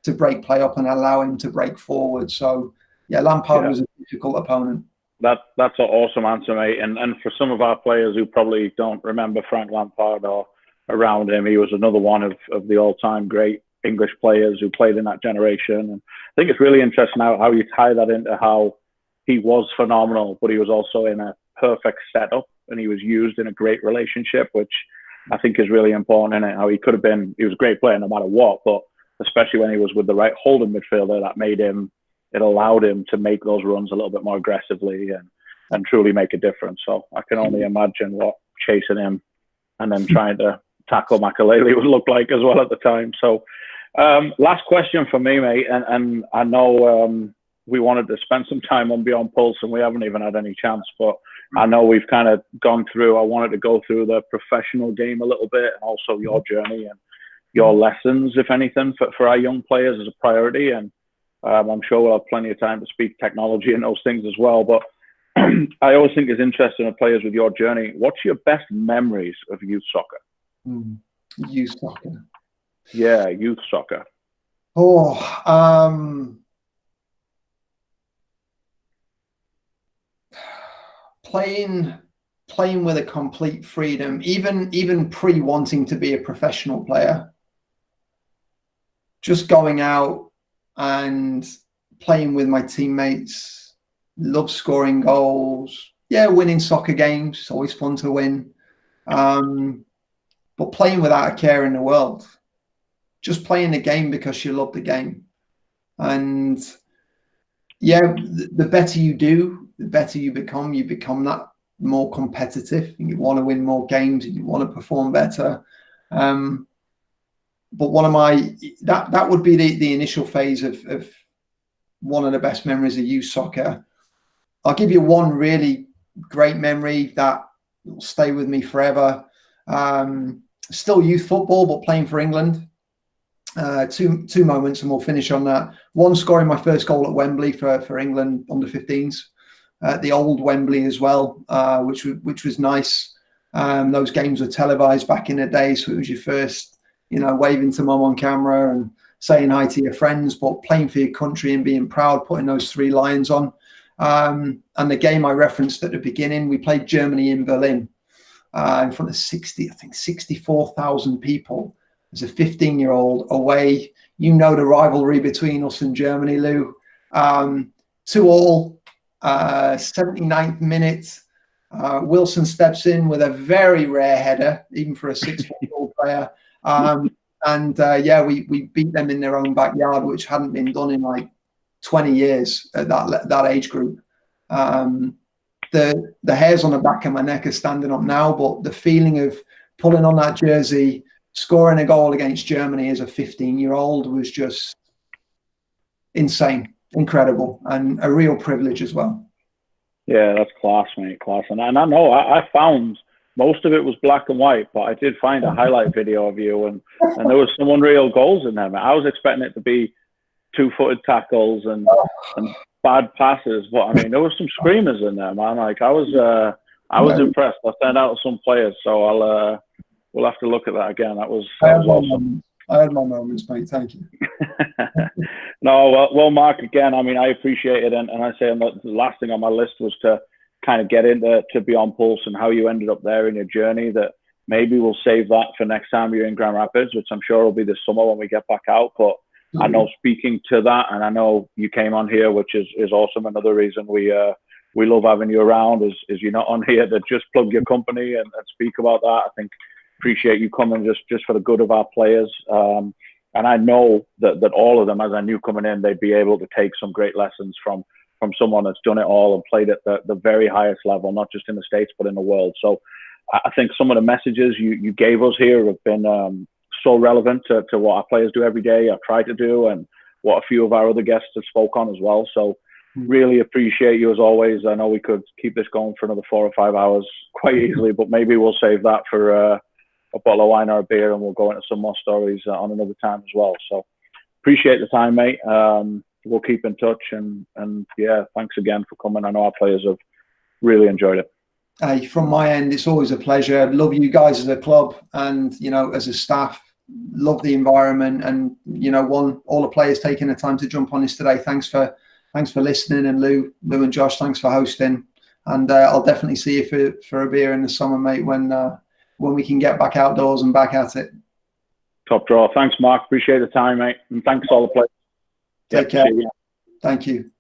to break play up and allow him to break forward. So yeah, Lampard was a difficult opponent. That's an awesome answer, mate. And for some of our players who probably don't remember Frank Lampard or around him, he was another one of the all-time great English players who played in that generation. And I think it's really interesting how you tie that into how he was phenomenal, but he was also in a perfect setup and he was used in a great relationship, which I think is really important in it. How he was a great player no matter what, but especially when he was with the right holding midfielder, it allowed him to make those runs a little bit more aggressively and truly make a difference. So I can only imagine what chasing him and then trying to tackle Makelele would look like as well at the time. So last question for me, mate, and I know we wanted to spend some time on Beyond Pulse and we haven't even had any chance, but I know we've kind of gone through, I wanted to go through the professional game a little bit and also your journey and your lessons, if anything, for our young players as a priority. And I'm sure we'll have plenty of time to speak technology and those things as well. But I always think it's interesting with players with your journey. What's your best memories of youth soccer? Youth soccer. Yeah, youth soccer. Playing with a complete freedom, even pre-wanting to be a professional player. Just going out and playing with my teammates, love scoring goals. Yeah, winning soccer games, it's always fun to win. But playing without a care in the world. Just playing the game because you love the game. And yeah, the better you do, the better you become. You become that more competitive and you want to win more games and you want to perform better. But that would be the initial phase of one of the best memories of youth soccer. I'll give you one really great memory that will stay with me forever. Still youth football, but playing for England. Two moments and we'll finish on that. One, scoring my first goal at Wembley for England under 15s. The old Wembley as well, which was nice. Those games were televised back in the day, so it was your first, waving to mum on camera and saying hi to your friends, but playing for your country and being proud, putting those 3 lions on. And the game I referenced at the beginning, we played Germany in Berlin in front of 64,000 people as a 15-year-old away. The rivalry between us and Germany, Lou. 2-2, 79th minute. Wilson steps in with a very rare header, even for a 6-foot-old player. We beat them in their own backyard, which hadn't been done in like 20 years at that age group. The hairs on the back of my neck are standing up now, but the feeling of pulling on that jersey, scoring a goal against Germany as a 15-year-old was just insane, incredible, and a real privilege as well. Yeah, that's class, mate, class. And I know I found most of it was black and white, but I did find a highlight video of you, and there was some unreal goals in there, man. I was expecting it to be 2-footed tackles and bad passes, but I mean, there were some screamers in there, man. Like I was impressed. I found out some players, so we'll have to look at that again. That was awesome. I had my moments, mate. Thank you. No, well, Mark, again, I mean, I appreciate it. And I say the last thing on my list was to kind of get into Beyond Pulse and how you ended up there in your journey. That maybe we'll save that for next time you're in Grand Rapids, which I'm sure will be this summer when we get back out. But I know, speaking to that, and I know you came on here, which is awesome. Another reason we love having you around is you're not on here to just plug your company and speak about that. I think appreciate you coming just for the good of our players. And I know that all of them, as I knew coming in, they'd be able to take some great lessons from someone that's done it all and played at the very highest level, not just in the States, but in the world. So I think some of the messages you gave us here have been so relevant to what our players do every day, I try to do, and what a few of our other guests have spoke on as well. So really appreciate you as always. I know we could keep this going for another 4 or 5 hours quite easily, but maybe we'll save that for a bottle of wine or a beer, and we'll go into some more stories on another time as well. So appreciate the time, mate. We'll keep in touch, and yeah, thanks again for coming. I know our players have really enjoyed it. Hey, from my end, it's always a pleasure. Love you guys as a club, and as a staff. Love the environment, and all the players taking the time to jump on this today. Thanks for listening, and Lou and Josh, thanks for hosting. And I'll definitely see you for a beer in the summer, mate, when we can get back outdoors and back at it. Top draw. Thanks, Mark. Appreciate the time, mate. And thanks all the players. Take care. Thank you.